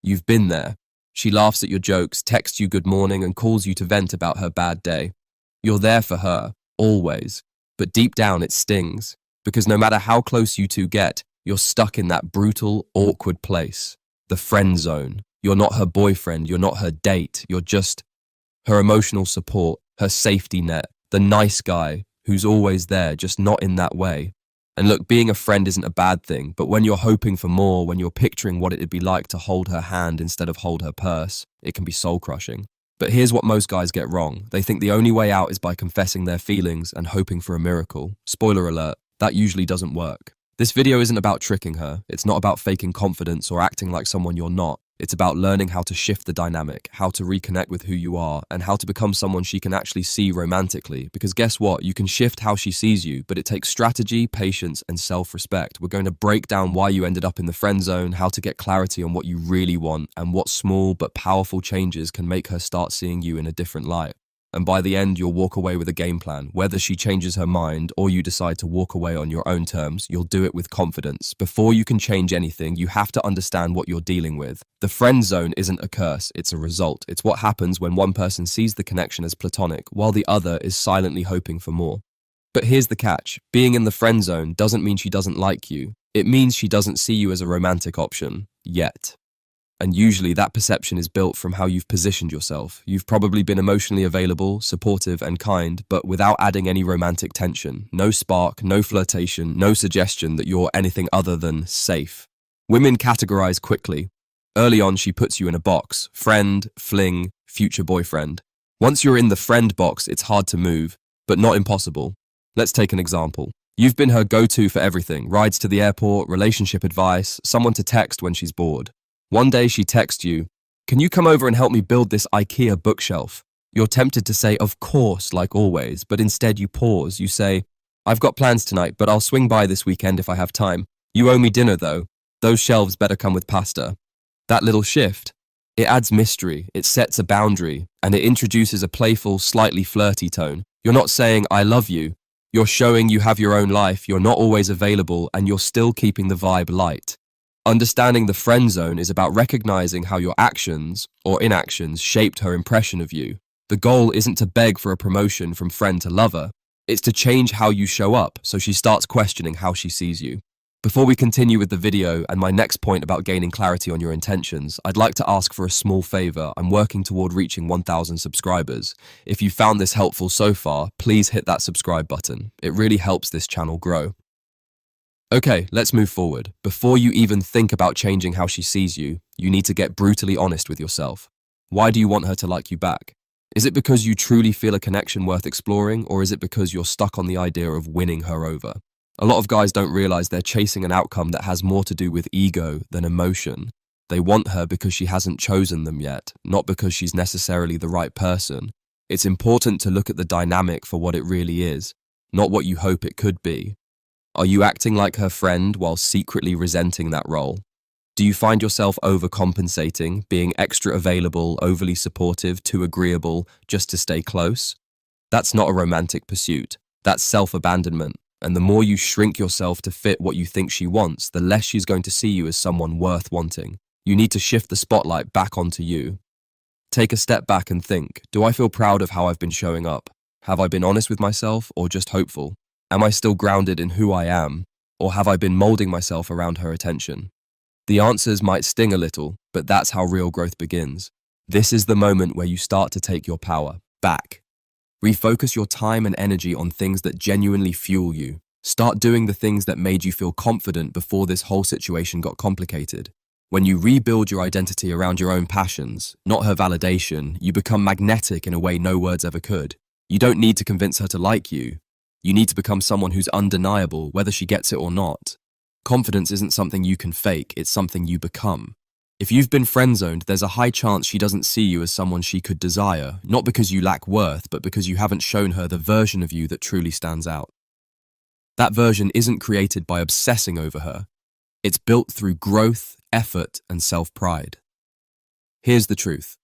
You've been there. She laughs at your jokes, texts you good morning, and calls you to vent about her bad day. You're there for her, always. But deep down it stings, because no matter how close you two get, you're stuck in that brutal, awkward place. The friend zone. You're not her boyfriend, you're not her date, you're just her emotional support, her safety net, the nice guy who's always there, just not in that way. And look, being a friend isn't a bad thing, but when you're hoping for more, when you're picturing what it'd be like to hold her hand instead of hold her purse, it can be soul-crushing. But here's what most guys get wrong. They think the only way out is by confessing their feelings and hoping for a miracle. Spoiler alert, that usually doesn't work. This video isn't about tricking her. It's not about faking confidence or acting like someone you're not. It's about learning how to shift the dynamic, how to reconnect with who you are, and how to become someone she can actually see romantically. Because guess what? You can shift how she sees you, but it takes strategy, patience, and self-respect. We're going to break down why you ended up in the friend zone, how to get clarity on what you really want, and what small but powerful changes can make her start seeing you in a different light. And by the end, you'll walk away with a game plan. Whether she changes her mind or you decide to walk away on your own terms, you'll do it with confidence. Before you can change anything, you have to understand what you're dealing with. The friend zone isn't a curse, it's a result. It's what happens when one person sees the connection as platonic, while the other is silently hoping for more. But here's the catch. Being in the friend zone doesn't mean she doesn't like you. It means she doesn't see you as a romantic option. Yet. And usually that perception is built from how you've positioned yourself. You've probably been emotionally available, supportive, and kind, but without adding any romantic tension. No spark, no flirtation, no suggestion that you're anything other than safe. Women categorize quickly. Early on, she puts you in a box: friend, fling, future boyfriend. Once you're in the friend box, it's hard to move, but not impossible. Let's take an example. You've been her go-to for everything: rides to the airport, relationship advice, someone to text when she's bored. One day she texts you, "Can you come over and help me build this IKEA bookshelf?" You're tempted to say, "Of course," like always, but instead you pause. You say, "I've got plans tonight, but I'll swing by this weekend if I have time. You owe me dinner though. Those shelves better come with pasta." That little shift, it adds mystery, it sets a boundary, and it introduces a playful, slightly flirty tone. You're not saying, "I love you." You're showing you have your own life, you're not always available, and you're still keeping the vibe light. Understanding the friend zone is about recognizing how your actions or inactions shaped her impression of you. The goal isn't to beg for a promotion from friend to lover. It's to change how you show up so she starts questioning how she sees you. Before we continue with the video and my next point about gaining clarity on your intentions, I'd like to ask for a small favor. I'm working toward reaching 1,000 subscribers. If you found this helpful so far, please hit that subscribe button. It really helps this channel grow. Okay, let's move forward. Before you even think about changing how she sees you, you need to get brutally honest with yourself. Why do you want her to like you back? Is it because you truly feel a connection worth exploring, or is it because you're stuck on the idea of winning her over? A lot of guys don't realize they're chasing an outcome that has more to do with ego than emotion. They want her because she hasn't chosen them yet, not because she's necessarily the right person. It's important to look at the dynamic for what it really is, not what you hope it could be. Are you acting like her friend while secretly resenting that role? Do you find yourself overcompensating, being extra available, overly supportive, too agreeable, just to stay close? That's not a romantic pursuit. That's self-abandonment. And the more you shrink yourself to fit what you think she wants, the less she's going to see you as someone worth wanting. You need to shift the spotlight back onto you. Take a step back and think, do I feel proud of how I've been showing up? Have I been honest with myself or just hopeful? Am I still grounded in who I am, or have I been molding myself around her attention? The answers might sting a little, but that's how real growth begins. This is the moment where you start to take your power back. Refocus your time and energy on things that genuinely fuel you. Start doing the things that made you feel confident before this whole situation got complicated. When you rebuild your identity around your own passions, not her validation, you become magnetic in a way no words ever could. You don't need to convince her to like you. You need to become someone who's undeniable, whether she gets it or not. Confidence isn't something you can fake, it's something you become. If you've been friend-zoned, there's a high chance she doesn't see you as someone she could desire, not because you lack worth, but because you haven't shown her the version of you that truly stands out. That version isn't created by obsessing over her. It's built through growth, effort, and self-pride. Here's the truth.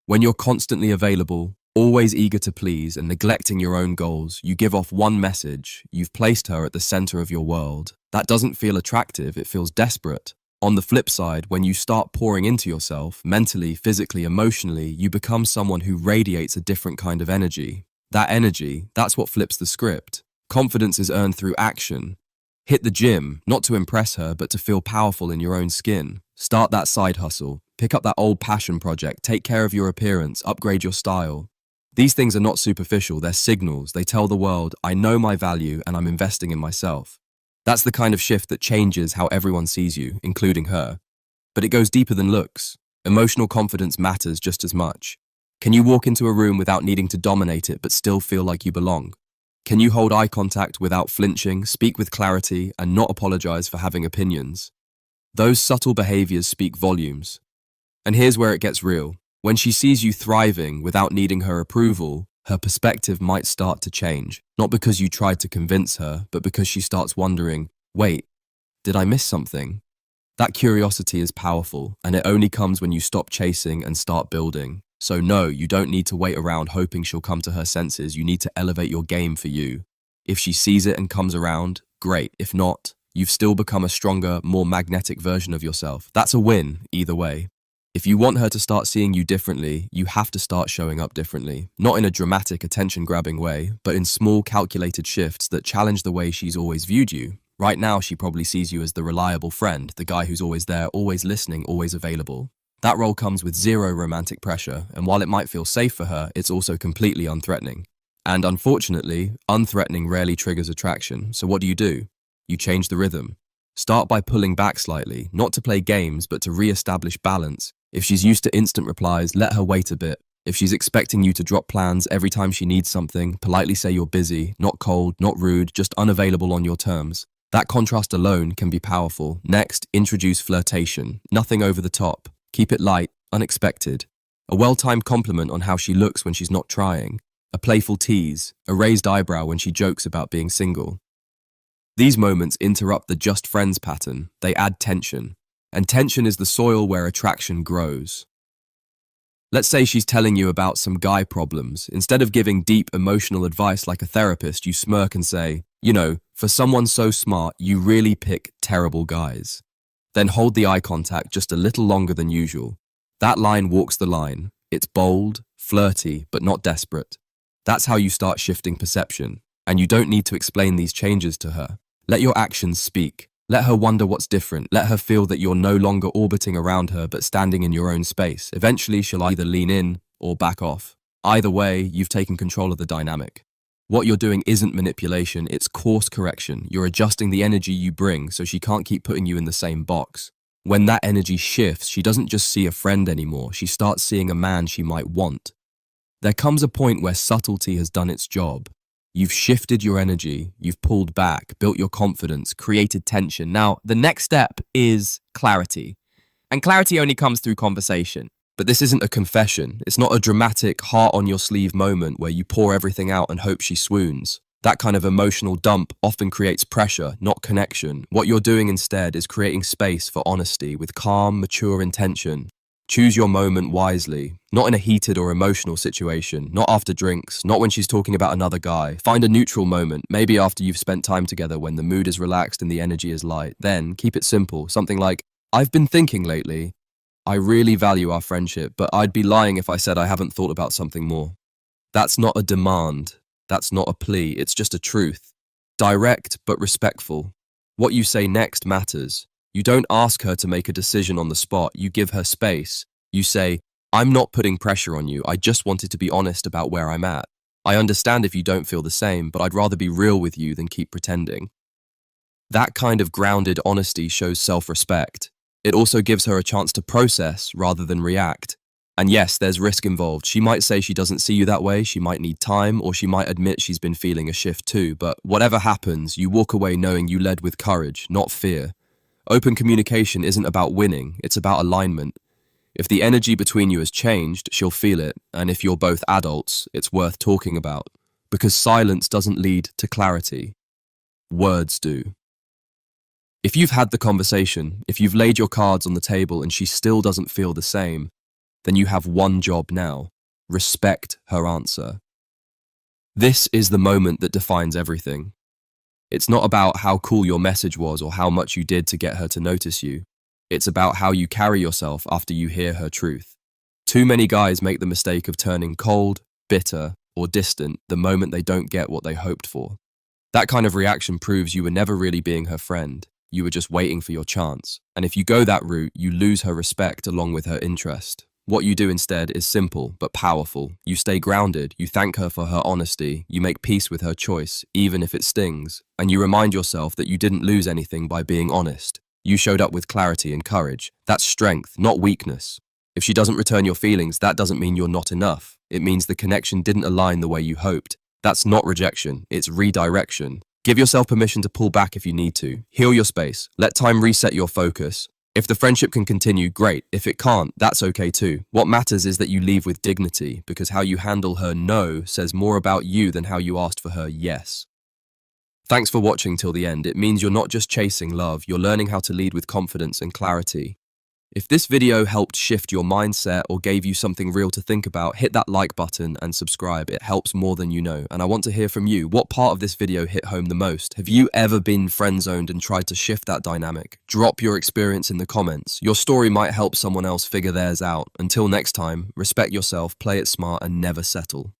When you're constantly available, always eager to please and neglecting your own goals, you give off one message: you've placed her at the center of your world. That doesn't feel attractive, it feels desperate. On the flip side, when you start pouring into yourself, mentally, physically, emotionally, you become someone who radiates a different kind of energy. That energy, that's what flips the script. Confidence is earned through action. Hit the gym, not to impress her, but to feel powerful in your own skin. Start that side hustle. Pick up that old passion project. Take care of your appearance. Upgrade your style. These things are not superficial. They're signals. They tell the world, I know my value and I'm investing in myself. That's the kind of shift that changes how everyone sees you, including her. But it goes deeper than looks. Emotional confidence matters just as much. Can you walk into a room without needing to dominate it but still feel like you belong? Can you hold eye contact without flinching, speak with clarity, and not apologize for having opinions? Those subtle behaviors speak volumes. And here's where it gets real. When she sees you thriving without needing her approval, her perspective might start to change. Not because you tried to convince her, but because she starts wondering, wait, did I miss something? That curiosity is powerful, and it only comes when you stop chasing and start building. So no, you don't need to wait around hoping she'll come to her senses. You need to elevate your game for you. If she sees it and comes around, great. If not, you've still become a stronger, more magnetic version of yourself. That's a win, either way. If you want her to start seeing you differently, you have to start showing up differently. Not in a dramatic, attention-grabbing way, but in small, calculated shifts that challenge the way she's always viewed you. Right now, she probably sees you as the reliable friend, the guy who's always there, always listening, always available. That role comes with zero romantic pressure, and while it might feel safe for her, it's also completely unthreatening. And unfortunately, unthreatening rarely triggers attraction, so what do? You change the rhythm. Start by pulling back slightly, not to play games, but to re-establish balance. If she's used to instant replies, let her wait a bit. If she's expecting you to drop plans every time she needs something, politely say you're busy, not cold, not rude, just unavailable on your terms. That contrast alone can be powerful. Next, introduce flirtation. Nothing over the top. Keep it light, unexpected. A well-timed compliment on how she looks when she's not trying. A playful tease, a raised eyebrow when she jokes about being single. These moments interrupt the just friends pattern. They add tension. And tension is the soil where attraction grows. Let's say she's telling you about some guy problems. Instead of giving deep emotional advice like a therapist, you smirk and say, for someone so smart, you really pick terrible guys. Then hold the eye contact just a little longer than usual. That line walks the line. It's bold, flirty, but not desperate. That's how you start shifting perception. And you don't need to explain these changes to her. Let your actions speak. Let her wonder what's different. Let her feel that you're no longer orbiting around her but standing in your own space. Eventually, she'll either lean in or back off. Either way, you've taken control of the dynamic. What you're doing isn't manipulation, it's course correction. You're adjusting the energy you bring so she can't keep putting you in the same box. When that energy shifts, she doesn't just see a friend anymore, she starts seeing a man she might want. There comes a point where subtlety has done its job. You've shifted your energy, you've pulled back, built your confidence, created tension. Now, the next step is clarity. And clarity only comes through conversation. But this isn't a confession. It's not a dramatic, heart-on-your-sleeve moment where you pour everything out and hope she swoons. That kind of emotional dump often creates pressure, not connection. What you're doing instead is creating space for honesty with calm, mature intention. Choose your moment wisely, not in a heated or emotional situation, not after drinks, not when she's talking about another guy. Find a neutral moment, maybe after you've spent time together when the mood is relaxed and the energy is light. Then keep it simple, something like, I've been thinking lately. I really value our friendship, but I'd be lying if I said I haven't thought about something more. That's not a demand. That's not a plea. It's just a truth. Direct but respectful. What you say next matters. You don't ask her to make a decision on the spot. You give her space. You say, I'm not putting pressure on you. I just wanted to be honest about where I'm at. I understand if you don't feel the same, but I'd rather be real with you than keep pretending. That kind of grounded honesty shows self-respect. It also gives her a chance to process rather than react. And yes, there's risk involved. She might say she doesn't see you that way, she might need time, or she might admit she's been feeling a shift too. But whatever happens, you walk away knowing you led with courage, not fear. Open communication isn't about winning, it's about alignment. If the energy between you has changed, she'll feel it. And if you're both adults, it's worth talking about. Because silence doesn't lead to clarity. Words do. If you've had the conversation, if you've laid your cards on the table and she still doesn't feel the same, then you have one job now. Respect her answer. This is the moment that defines everything. It's not about how cool your message was or how much you did to get her to notice you. It's about how you carry yourself after you hear her truth. Too many guys make the mistake of turning cold, bitter, or distant the moment they don't get what they hoped for. That kind of reaction proves you were never really being her friend. You were just waiting for your chance. And if you go that route, you lose her respect along with her interest. What you do instead is simple but powerful. You stay grounded, you thank her for her honesty, you make peace with her choice, even if it stings, and you remind yourself that you didn't lose anything by being honest. You showed up with clarity and courage. That's strength, not weakness. If she doesn't return your feelings, that doesn't mean you're not enough. It means the connection didn't align the way you hoped. That's not rejection, it's redirection. Give yourself permission to pull back if you need to. Heal your space. Let time reset your focus. If the friendship can continue, great. If it can't, that's okay too. What matters is that you leave with dignity, because how you handle her no says more about you than how you asked for her yes. Thanks for watching till the end. It means you're not just chasing love, you're learning how to lead with confidence and clarity. If this video helped shift your mindset or gave you something real to think about, hit that like button and subscribe. It helps more than you know. And I want to hear from you. What part of this video hit home the most? Have you ever been friend-zoned and tried to shift that dynamic? Drop your experience in the comments. Your story might help someone else figure theirs out. Until next time, respect yourself, play it smart, and never settle.